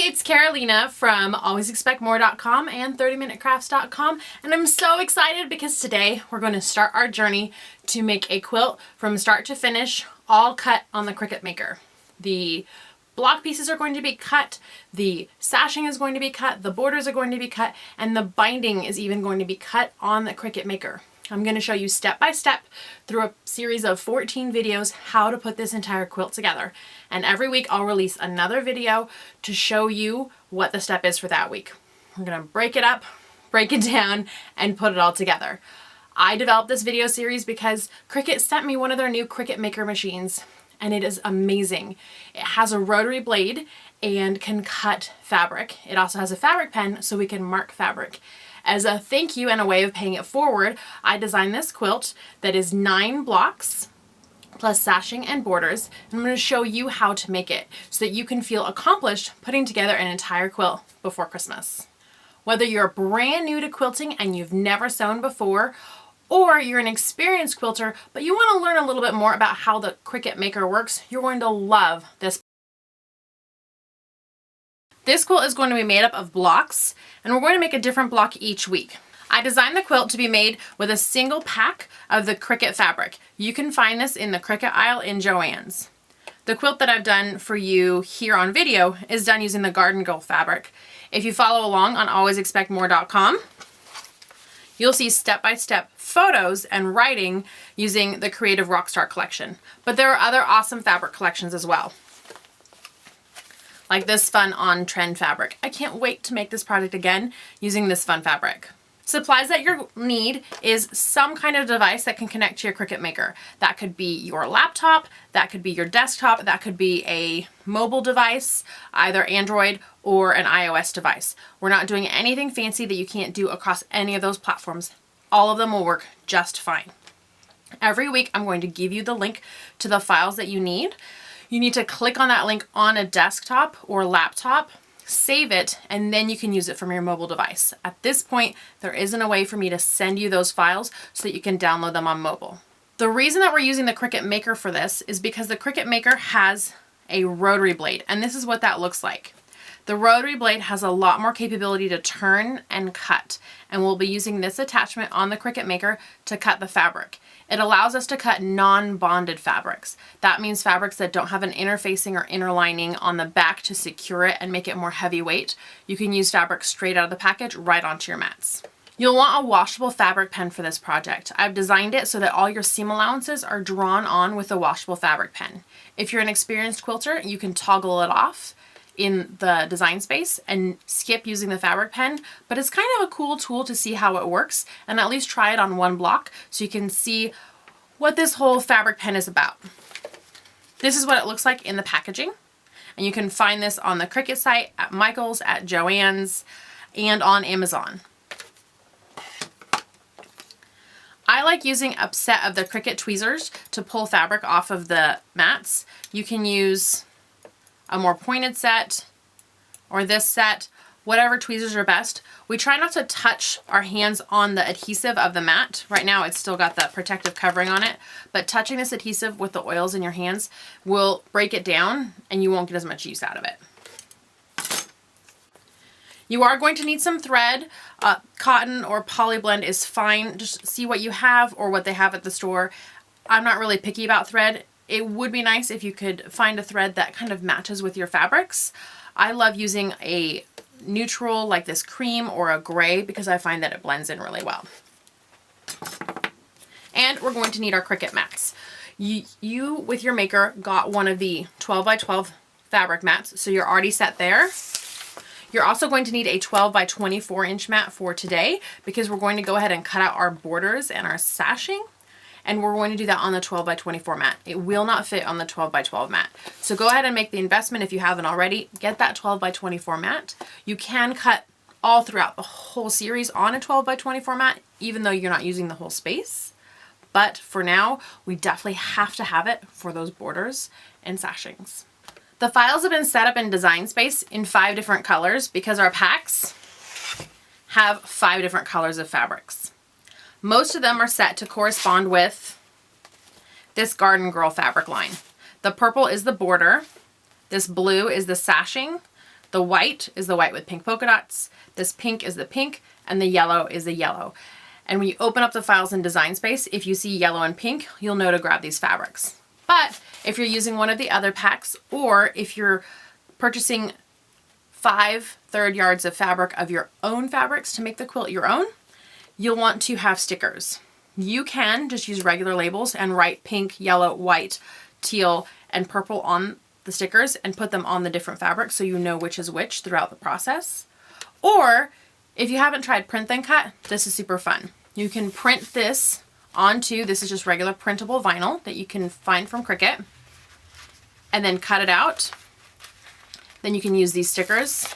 it's Carolina from alwaysexpectmore.com and 30minutecrafts.com, and I'm so excited because today we're going to start our journey to make a quilt from start to finish, all cut on the Cricut Maker. The block pieces are going to be cut, the sashing is going to be cut, the borders are going to be cut, and the binding is even going to be cut on the Cricut Maker. I'm going to show you step by step through a series of 14 videos how to put this entire quilt together. And every week I'll release another video to show you what the step is for that week. We're going to break it up, break it down, and put it all together. I developed this video series because Cricut sent me one of their new Cricut Maker machines, and it is amazing. It has a rotary blade and can cut fabric. It also has a fabric pen so we can mark fabric. As a thank you and a way of paying it forward, I designed this quilt that is 9 blocks plus sashing and borders, and I'm going to show you how to make it so that you can feel accomplished putting together an entire quilt before Christmas. Whether you're brand new to quilting and you've never sewn before, or you're an experienced quilter but you want to learn a little bit more about how the Cricut Maker works, you're going to love this. This quilt is going to be made up of blocks, and we're going to make a different block each week. I designed the quilt to be made with a single pack of the Cricut fabric. You can find this in the Cricut aisle in Joann's. The quilt that I've done for you here on video is done using the Garden Girl fabric. If you follow along on alwaysexpectmore.com, you'll see step-by-step photos and writing using the Creative Rockstar collection. But there are other awesome fabric collections as well, like this fun on-trend fabric. I can't wait to make this project again using this fun fabric. Supplies that you'll need is some kind of device that can connect to your Cricut Maker. That could be your laptop, that could be your desktop, that could be a mobile device, either Android or an iOS device. We're not doing anything fancy that you can't do across any of those platforms. All of them will work just fine. Every week I'm going to give you the link to the files that you need. You need to click on that link on a desktop or laptop, save it, and then you can use it from your mobile device. At this point, there isn't a way for me to send you those files so that you can download them on mobile. The reason that we're using the Cricut Maker for this is because the Cricut Maker has a rotary blade, and this is what that looks like. The rotary blade has a lot more capability to turn and cut, and we'll be using this attachment on the Cricut Maker to cut the fabric. It allows us to cut non-bonded fabrics. That means fabrics that don't have an interfacing or inner lining on the back to secure it and make it more heavyweight. You can use fabric straight out of the package right onto your mats. You'll want a washable fabric pen for this project. I've designed it so that all your seam allowances are drawn on with a washable fabric pen. If you're an experienced quilter, you can toggle it off in the Design Space and skip using the fabric pen, but it's kind of a cool tool to see how it works and at least try it on one block so you can see what this whole fabric pen is about. This is what it looks like in the packaging, and you can find this on the Cricut site, at Michael's, at Joann's, and on Amazon. I like using a set of the Cricut tweezers to pull fabric off of the mats. You can use a more pointed set or this set, whatever tweezers are best. We try not to touch our hands on the adhesive of the mat. Right now it's still got the protective covering on it, but touching this adhesive with the oils in your hands will break it down and you won't get as much use out of it. You are going to need some thread. Cotton or poly blend is fine. Just see what you have or what they have at the store. I'm not really picky about thread. It would be nice if you could find a thread that kind of matches with your fabrics. I love using a neutral like this cream or a gray because I find that it blends in really well. And we're going to need our Cricut mats. You with your maker got one of the 12 by 12 fabric mats, so you're already set there. You're also going to need a 12 by 24 inch mat for today because we're going to go ahead and cut out our borders and our sashing. And we're going to do that on the 12 by 24 mat. It will not fit on the 12 by 12 mat. So go ahead and make the investment if you haven't already. Get that 12 by 24 mat. You can cut all throughout the whole series on a 12 by 24 mat, even though you're not using the whole space. But for now, we definitely have to have it for those borders and sashings. The files have been set up in Design Space in 5 different colors because our packs have 5 different colors of fabrics. Most of them are set to correspond with this Garden Girl fabric line. The purple is the border, this blue is the sashing, The white is the white with pink polka dots. This pink is the pink, and the yellow is the yellow. And when you open up the files in Design Space, if you see yellow and pink, you'll know to grab these fabrics. But if you're using one of the other packs, or if you're purchasing 5 third yards of fabric of your own fabrics to make the quilt your own, you'll want to have stickers. You can just use regular labels and write pink, yellow, white, teal, and purple on the stickers and put them on the different fabrics so you know which is which throughout the process. Or if you haven't tried print then cut, this is super fun. You can print this onto, this is just regular printable vinyl that you can find from Cricut, and then cut it out. Then you can use these stickers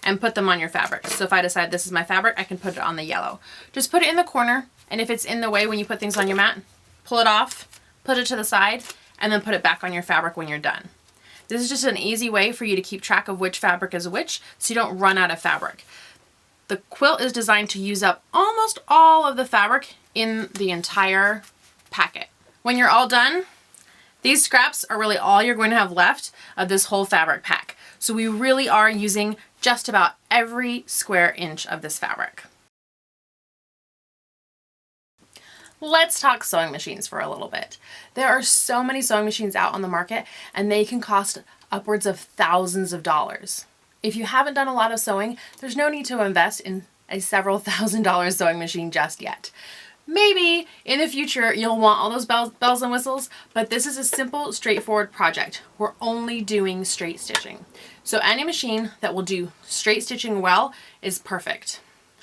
and put them on your fabric. So if I decide this is my fabric, I can put it on the yellow. Just put it in the corner, and if it's in the way when you put things on your mat, pull it off, put it to the side, and then put it back on your fabric when you're done. This is just an easy way for you to keep track of which fabric is which so you don't run out of fabric. The quilt is designed to use up almost all of the fabric in the entire packet. When you're all done, these scraps are really all you're going to have left of this whole fabric pack. So we really are using just about every square inch of this fabric. Let's talk sewing machines for a little bit. There are so many sewing machines out on the market, and they can cost upwards of thousands of dollars. If you haven't done a lot of sewing, there's no need to invest in a several $1,000 sewing machine just yet. Maybe in the future you'll want all those bells and whistles, but this is a simple, straightforward project. We're only doing straight stitching. So any machine that will do straight stitching well is perfect.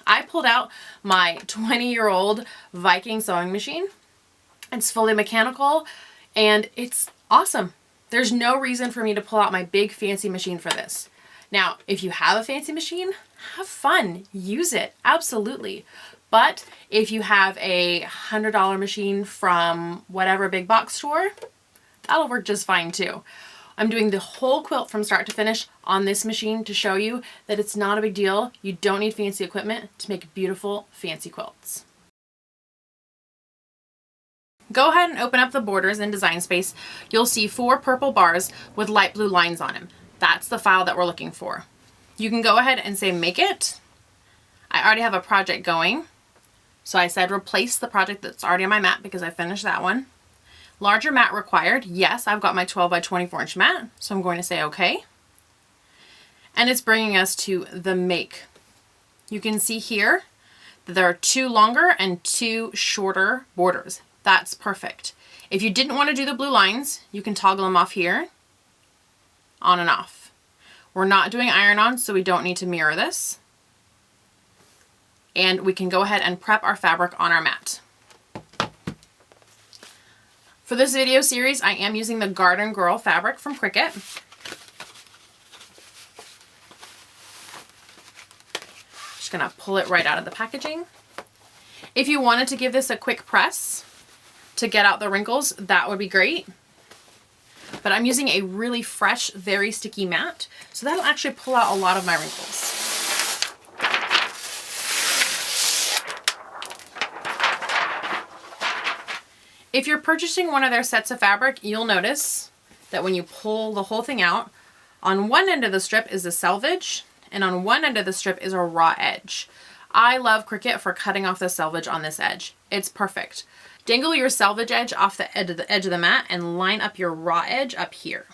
I pulled out my 20-year-old Viking sewing machine. It's fully mechanical and it's awesome. There's no reason for me to pull out my big fancy machine for this. Now, if you have a fancy machine, have fun, use it, absolutely. But if you have a $100 machine from whatever big box store, that'll work just fine too. I'm doing the whole quilt from start to finish on this machine to show you that it's not a big deal. You don't need fancy equipment to make beautiful, fancy quilts. Go ahead and open up the borders in Design Space. You'll see 4 purple bars with light blue lines on them. That's the file that we're looking for. You can go ahead and say make it. I already have a project going. So I said replace the project that's already on my mat because I finished that one. Larger mat required. Yes, I've got my 12 by 24 inch mat, so I'm going to say okay. And it's bringing us to the make. You can see here that there are 2 longer and 2 shorter borders. That's perfect. If you didn't want to do the blue lines, you can toggle them off here, on and off. We're not doing iron-on, so we don't need to mirror this. And we can go ahead and prep our fabric on our mat. For this video series, I am using the Garden Girl fabric from Cricut. Just gonna pull it right out of the packaging. If you wanted to give this a quick press to get out the wrinkles, that would be great. But I'm using a really fresh, very sticky mat, so that'll actually pull out a lot of my wrinkles. If you're purchasing one of their sets of fabric, you'll notice that when you pull the whole thing out, on one end of the strip is the selvage, and on one end of the strip is a raw edge. I love Cricut for cutting off the selvage on this edge. It's perfect. Dangle your selvage edge off the edge of the mat and line up your raw edge up here.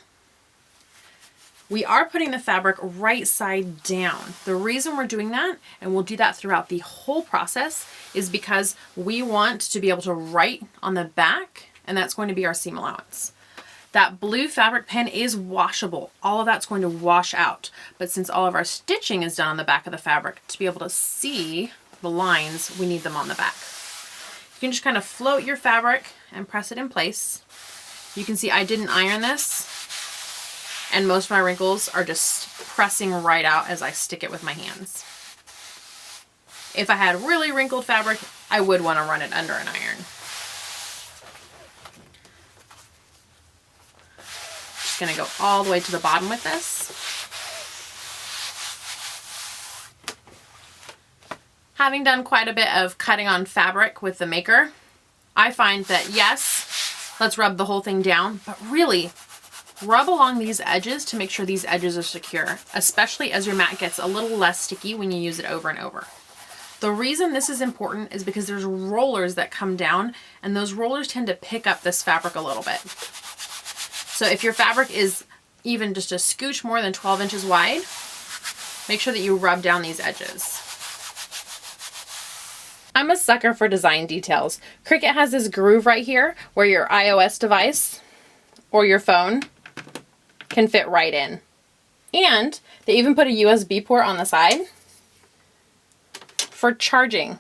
We are putting the fabric right side down. The reason we're doing that, and we'll do that throughout the whole process, is because we want to be able to write on the back, and that's going to be our seam allowance. That blue fabric pen is washable. All of that's going to wash out. But since all of our stitching is done on the back of the fabric, to be able to see the lines, we need them on the back. You can just kind of float your fabric and press it in place. You can see I didn't iron this, and most of my wrinkles are just pressing right out as I stick it with my hands. If I had really wrinkled fabric, I would want to run it under an iron. Just gonna go all the way to the bottom with this. Having done quite a bit of cutting on fabric with the maker, I find that yes, let's rub the whole thing down, but really, Rub along these edges to make sure these edges are secure, especially as your mat gets a little less sticky when you use it over and over. The reason this is important is because there's rollers that come down, and those rollers tend to pick up this fabric a little bit. So if your fabric is even just a scooch more than 12 inches wide, make sure that you rub down these edges. I'm a sucker for design details. Cricut has this groove right here where your iOS device or your phone can fit right in. And they even put a USB port on the side for charging.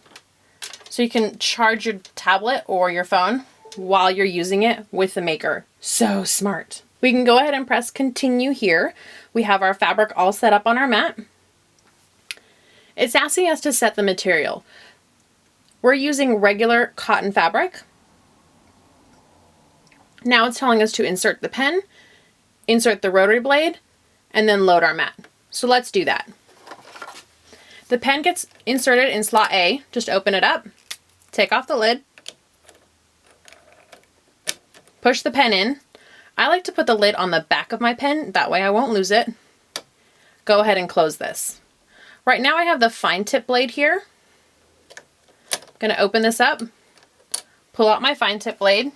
So you can charge your tablet or your phone while you're using it with the maker. So smart. We can go ahead and press continue here. We have our fabric all set up on our mat. It's asking us to set the material. We're using regular cotton fabric. Now it's telling us to insert the pen, insert the rotary blade, and then load our mat. So let's do that. The pen gets inserted in slot A. Just open it up, take off the lid, push the pen in. I like to put the lid on the back of my pen, that way I won't lose it. Go ahead and close this. Right now I have the fine tip blade here. I'm gonna open this up, pull out my fine tip blade,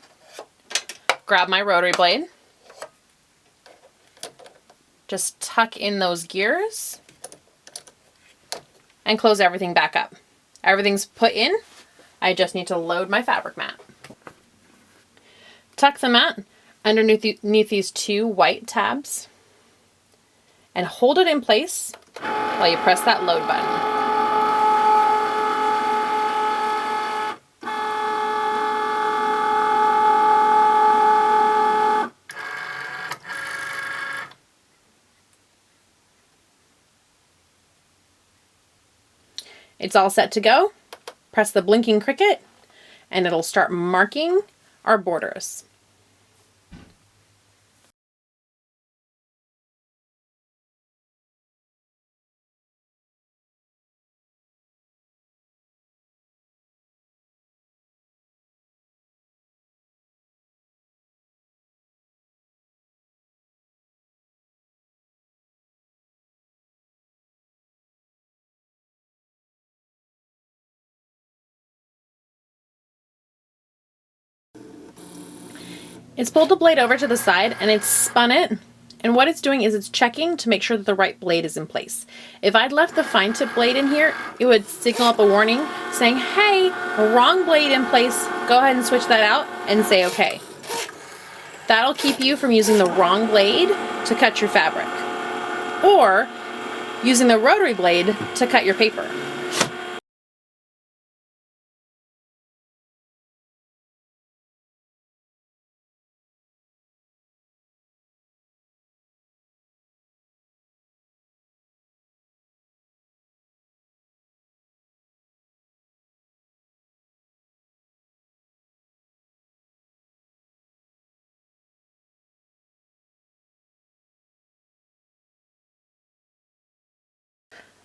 grab my rotary blade, just tuck in those gears, and close everything back up. Everything's put in. I just need to load my fabric mat. Tuck the mat underneath these two white tabs and hold it in place while you press that load button. It's all set to go. Press the blinking Cricut and it'll start marking our borders. It's pulled the blade over to the side and it's spun it, and what it's doing is it's checking to make sure that the right blade is in place. If I'd left the fine tip blade in here, it would signal up a warning saying, hey, wrong blade in place, go ahead and switch that out and say okay. That'll keep you from using the wrong blade to cut your fabric, or using the rotary blade to cut your paper.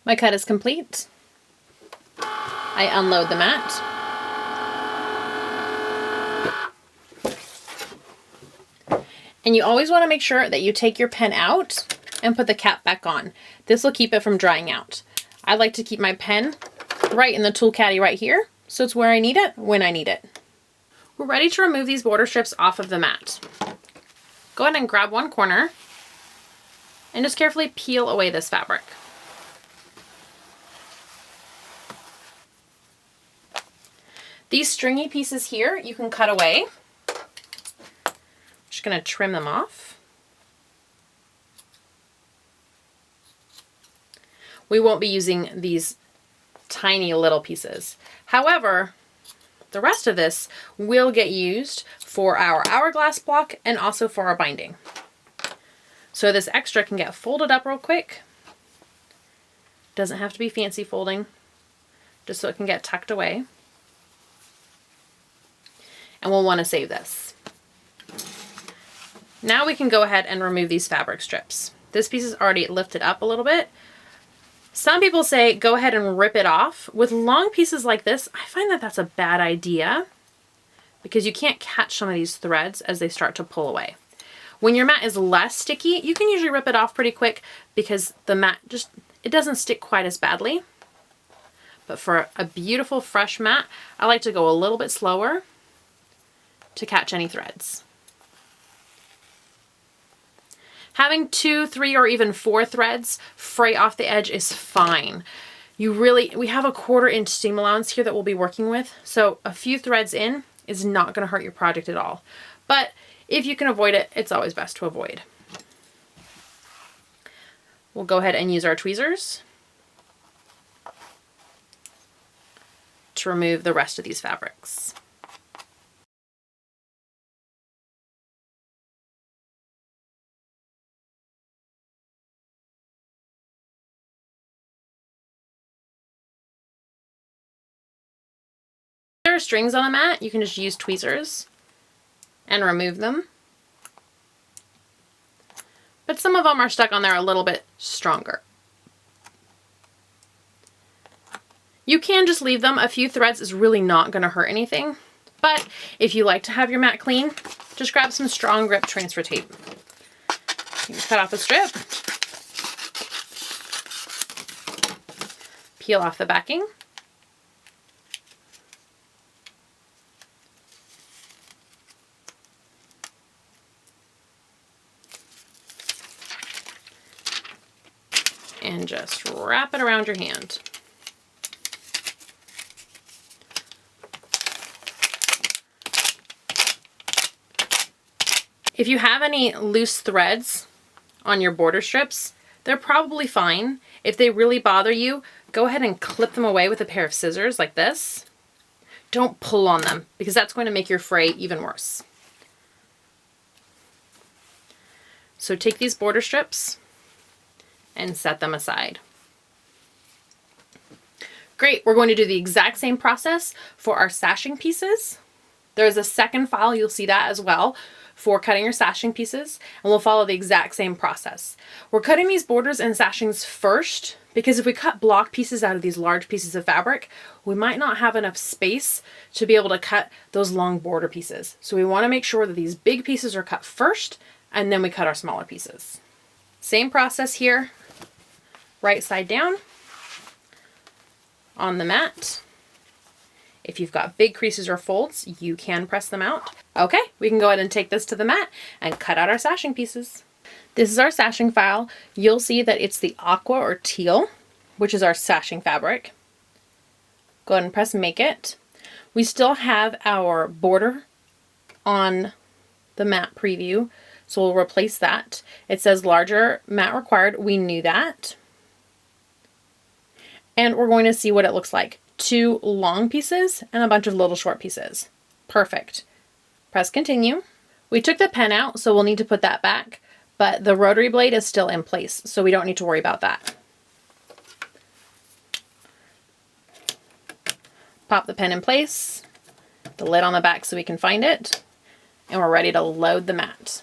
My cut is complete. I unload the mat. And you always want to make sure that you take your pen out and put the cap back on. This will keep it from drying out. I like to keep my pen right in the tool caddy right here, so it's where I need it when I need it. We're ready to remove these border strips off of the mat. Go ahead and grab one corner and just carefully peel away this fabric. These stringy pieces here, you can cut away. Just gonna trim them off. We won't be using these tiny little pieces. However, the rest of this will get used for our hourglass block and also for our binding. So this extra can get folded up real quick. Doesn't have to be fancy folding, just so it can get tucked away. And we'll want to save this. Now we can go ahead and remove these fabric strips. This piece is already lifted up a little bit. Some people say go ahead and rip it off. With long pieces like this, I find that that's a bad idea because you can't catch some of these threads as they start to pull away. When your mat is less sticky, you can usually rip it off pretty quick because the mat it doesn't stick quite as badly. But for a beautiful fresh mat, I like to go a little bit slower to catch any threads. Having 2, 3, or even 4 threads fray off the edge is fine. We have a 1/4 inch seam allowance here that we'll be working with, so a few threads in is not going to hurt your project at all. But if you can avoid it, it's always best to avoid. We'll go ahead and use our tweezers to remove the rest of these fabrics. If there are strings on the mat, you can just use tweezers and remove them. But some of them are stuck on there a little bit stronger. You can just leave them. A few threads is really not going to hurt anything. But if you like to have your mat clean, just grab some strong grip transfer tape. You can cut off a strip, peel off the backing, and just wrap it around your hand. If you have any loose threads on your border strips, they're probably fine. If they really bother you, go ahead and clip them away with a pair of scissors like this. Don't pull on them because that's going to make your fray even worse. So take these border strips and set them aside. Great, we're going to do the exact same process for our sashing pieces. There's a second file, you'll see that as well, for cutting your sashing pieces, and we'll follow the exact same process. We're cutting these borders and sashings first because if we cut block pieces out of these large pieces of fabric, we might not have enough space to be able to cut those long border pieces. So we want to make sure that these big pieces are cut first, and then we cut our smaller pieces. Same process here, right side down on the mat. If you've got big creases or folds, you can press them out. Okay, we can go ahead and take this to the mat and cut out our sashing pieces. This is our sashing file. You'll see that it's the aqua or teal, which is our sashing fabric. Go ahead and press make it. We still have our border on the mat preview, so we'll replace that. It says larger mat required. We knew that. And we're going to see what it looks like. 2 long pieces and a bunch of little short pieces. Perfect. Press continue. We took the pen out, so we'll need to put that back, but the rotary blade is still in place, so we don't need to worry about that. Pop the pen in place, the lid on the back so we can find it, and we're ready to load the mat.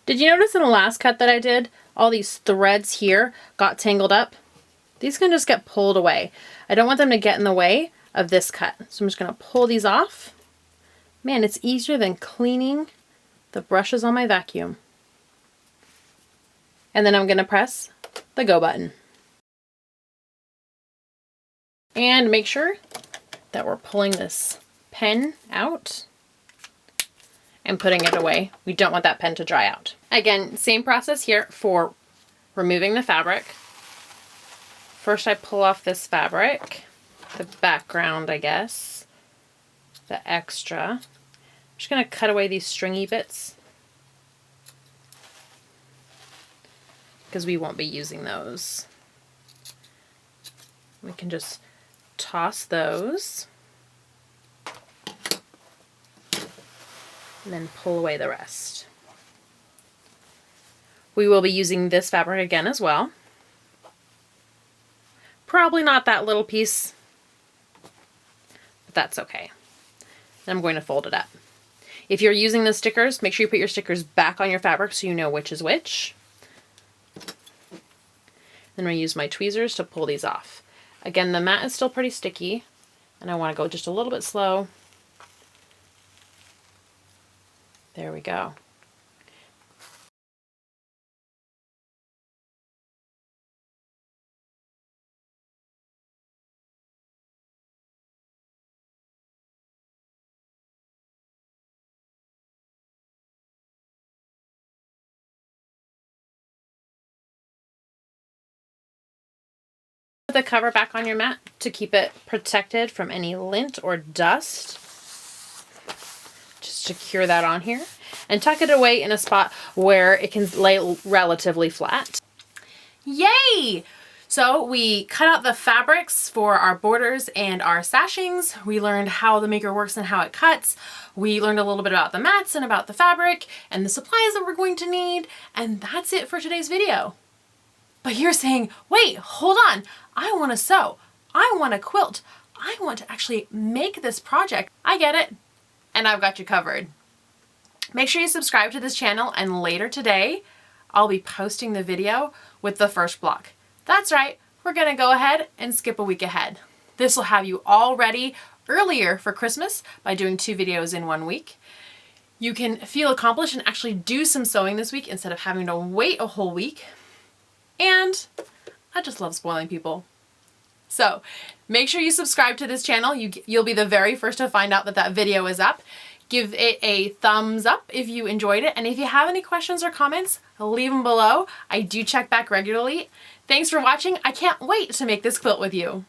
Did you notice in the last cut that I did, all these threads here got tangled up? These can just get pulled away. I don't want them to get in the way of this cut. So I'm just going to pull these off. Man, it's easier than cleaning the brushes on my vacuum. And then I'm going to press the go button. And make sure that we're pulling this pen out and putting it away. We don't want that pen to dry out. Again, same process here for removing the fabric. First I pull off this fabric, the background I guess, the extra. I'm just going to cut away these stringy bits because we won't be using those. We can just toss those and then pull away the rest. We will be using this fabric again as well. Probably not that little piece, but that's okay. Then I'm going to fold it up. If you're using the stickers, make sure you put your stickers back on your fabric so you know which is which. Then I use my tweezers to pull these off. Again, the mat is still pretty sticky, and I want to go just a little bit slow. There we go. the cover back on your mat to keep it protected from any lint or dust. Just secure that on here and tuck it away in a spot where it can lay relatively flat. Yay! So we cut out the fabrics for our borders and our sashings. We learned how the maker works and how it cuts. We learned a little bit about the mats and about the fabric and the supplies that we're going to need. And that's it for today's video. But you're saying, wait, hold on. I want to sew. I want to quilt. I want to actually make this project. I get it. And I've got you covered. Make sure you subscribe to this channel, and later today, I'll be posting the video with the first block. That's right, we're gonna go ahead and skip a week ahead. This will have you all ready earlier for Christmas by doing 2 videos in 1 week. You can feel accomplished and actually do some sewing this week instead of having to wait a whole week. And I just love spoiling people. So make sure you subscribe to this channel. You'll be the very first to find out that that video is up. Give it a thumbs up if you enjoyed it. And if you have any questions or comments, leave them below. I do check back regularly. Thanks for watching. I can't wait to make this quilt with you.